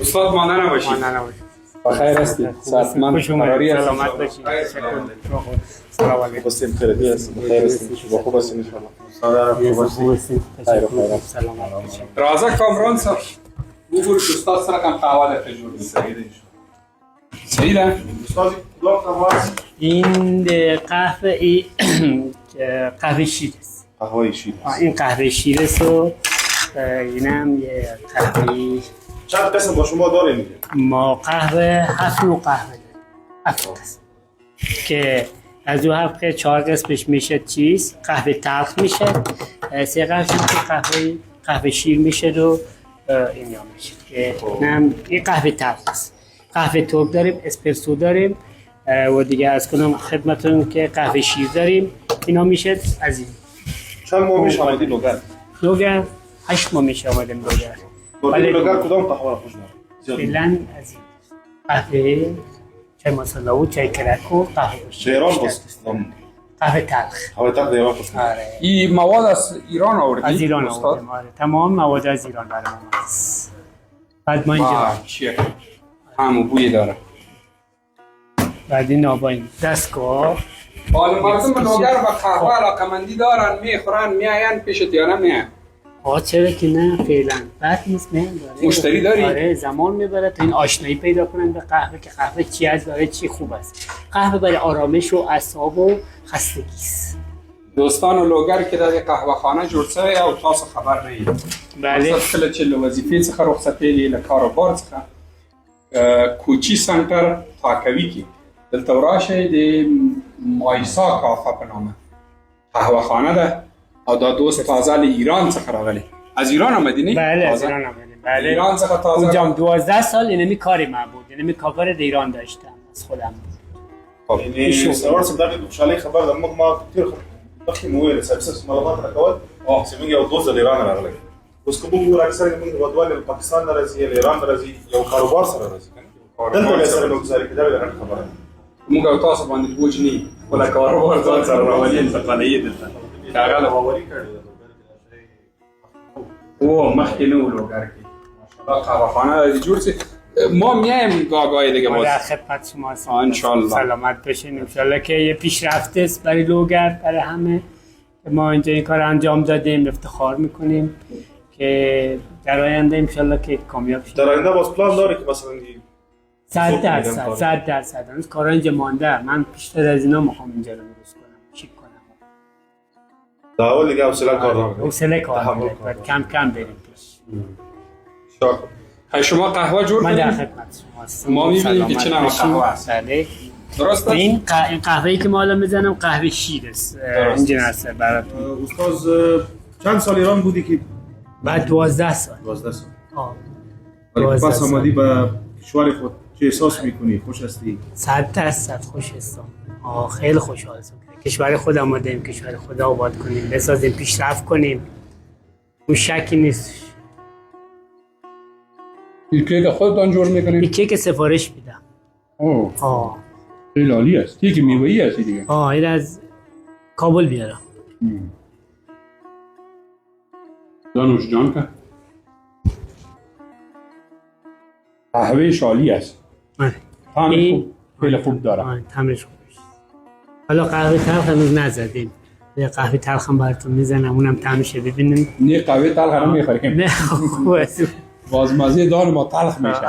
استاد مانده نباشید. بخیر هستید. صحتمند قراری هستید. سلامت باشید. سلام علیکم. بسیم خیلی هستید. بخیر هستید. شما خوب هستید ان شاء الله. استاد خوب هستید. خیر خیر. سلامت باشید. رازا کامران صاحب. بگو استاد سره کم قهوه ده تجربه سعیده. سعیده. استاد بلاک قهوه. این قهوه شیر است. قهوه شیر. این قهوه شیر است و اینم یه قهوه. چند قسم با شما داریم؟ ما قهوه 7 نوع قهوه داریم. 7 قسم که از او 7 4 قسمش میشه چیز قهوه تلخ میشه، 3 قسمش قهوه شیر میشه و این یا میشه که این قهوه تلخ است. قهوه ترک داریم، اسپرسو داریم و دیگه از کنم خدمتتون که قهوه شیر داریم. اینا میشه از این. چند ماه میشه آمدید لوگر 8 ماه میشه آمدیم لوگر. ولی لوگر کدام قهوه خوش داره؟ فعلا از این قهوه چای مساله و چای کرک و قهوه چه ایران بست؟ قهوه تلخ. قهوه تلخ ایران بست. آره. این مواد از ایران آوردید؟ از ایران آوردیم. آره. تمام مواد از ایران برای ما هست. بعد ما اینجا چیه؟ همون بوی داره. بعد این ناباین دستگاه حالا مردم لوگر و قهوه علاقمندی دارن، میخورن، میاین پیشت یا نمیاین؟ چرا که نه فعلا بعد نیست میان داره. مشتری داری؟ آره زمان میبره تا این آشنایی پیدا کنن به قهوه که قهوه چی از داره چی خوب است. قهوه برای آرامش و اعصاب و خستگی است. دوستان و لوگر که در قهوه خانه جور سه او تاسو خبر نه. بله. مثلا کله چه وظیفه څخه رخصت دی له کاروبار څخه کوچی سنټر تاکوي کی دلته راشه د مایسا کافه په نامه قهوه خانه ده او دا دوست تازه له ایران څخه راغلی. از ایران آمدی نه؟ بله از ایران آمدیم. بله ایران څخه تازه. اونجا 12 سال اینمی کاری من بود. اینمی کار د ایران داشتم از خودم. خب این سوار سم دغه خوشالي خبر د ما کثیر وخت مو ویل سبسس معلومات راکول او چې موږ یو دوست د ایران راغلی. اوس کوم ګور اکثر موږ ودوال پاکستان راځي یا ایران راځي یو کاروبار سره راځي. دلته سره موږ ځای کې دا خبره. موږ او تاسو باندې بوجنی ولا کاروبار ځان سره راولین په پلې دلته. کاغله باوري کړی. او مخکې نو لوګر کې ماشاءالله قهوه خانه جوړ سي. ما میایم گاگای دیگه باز. در خدمت شما هستم. ان شاء الله. سلامت باشین. ان شاء الله که یه پیشرفته است برای لوگر برای همه. ما اینجا این کار انجام دادیم، افتخار میکنیم که در آینده ان شاء الله که کامیاب شیم. در آینده باز پلان داری که مثلا 100% هنوز کارا اینجا مانده. من بیشتر از اینا میخوام اینجا رو درست کنم، چیک کنم. در اول دیگه حوصله کار دارم. حوصله کار دارم. کم کم بریم پیش. شما قهوه جور من در کنید؟ خدمت شما هستم. ما می‌بینیم که چه نوع قهوه است. بله. درسته؟ این قهوه‌ای که ما الان میزنم قهوه شیر است. اینجا هست براتون. استاد چند سال ایران بودی که بعد 12 سال. 12 سال. ولی پس آمدی به کشور خود چه احساس میکنی؟ خوش هستی؟ 100% خوش هستم. خیلی خوشحال هستم. کشور خود آمدیم، کشور خود آباد کنیم، بسازیم، پیشرفت کنیم. اون شکی نیست. این کیک خودتان جور میکنید؟ این کیک سفارش میدم. خیلی عالی است. کیک میوه‌ای است دیگه. این از کابل بیارم. دانوش جان که قهوه عالی است. طعم خیلی خوب داره. طعمش خوبه. حالا قهوه تلخ هنوز نزدیم. یه قهوه تلخ هم براتون میزنم، اونم طعمش ببینیم. نه قهوه تلخ هم میخوریم. نه خوبه. بازمزه دان ما تلخ میشه.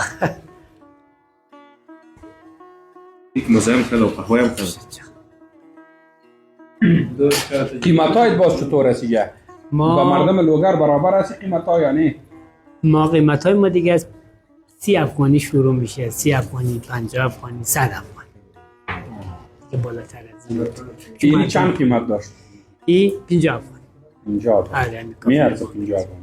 یک مزاحم کرد و قهوه هم کرد. قیمت‌های باز چطور است دیگه؟ با مردم لوگر برابر است قیمت‌ها یا نه؟ ما قیمت‌های ما دیگه از 30 افغانی شروع میشه. 30 افغانی، 50 افغانی، 100 افغانی. که بالاتر از این. این چند قیمت داشت؟ این 50 افغانی. 50 افغانی. آره میارزه 50 افغانی.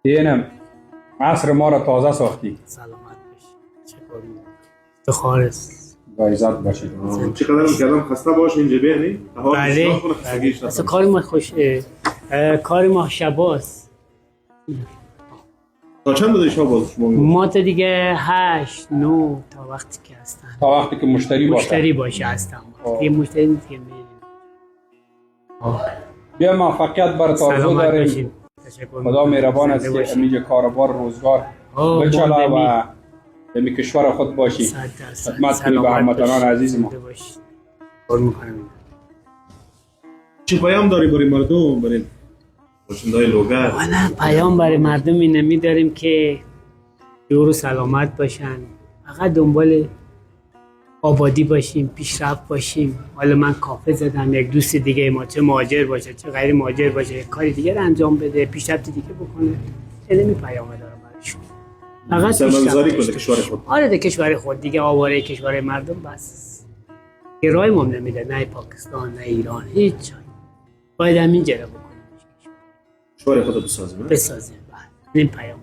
اینم عصر ما را تازه ساختی. سلامت باشی. چکار می‌کنی؟ افتخار است. با عزت باشید. چقدر کردم خسته باشه اینجا بیانی؟ بله. اصلا کار ما خوشه. کار ما شباست. تا چند بده شما باز شما میگید؟ ما تا دیگه 8 9 تا وقتی که هستن تا وقتی که مشتری باشه هستن دیگه مشتری نیست که میریم. بیا موفقیت بر تارزو سلامت داریم. باشین. تشکر خدا مهربان است زنده که باشین. امیج کاروبار روزگار آه، بچلا باندمی. و به کشور خود باشی. 100% خدمت کنی به سلامت هموطنان باشین. عزیز ما. زنده باشین. کار میکنم. چه پیام داری برای مردم برای باشنده‌های لوگر؟ والا پیام برای مردم اینه می‌داریم که دور و سلامت باشن، فقط دنبال آبادی باشیم، پیشرفت باشیم. حالا من کافه زدم، یک دوست دیگه ما چه مهاجر باشه چه غیر مهاجر باشه یک کاری دیگه رو انجام بده، پیشرفت دیگه بکنه. اینمی پیام دارم براشون. فقط سرمایه‌گذاری پیشرفت کنه کشور خود. آره ده کشور خود دیگه، آواره کشور مردم بس. یه راهی مم نمیده، نه پاکستان نه ایران، هیچ جایی. باید همین جلو بکنیم. کشور خود بسازیم. بسازیم. این پیام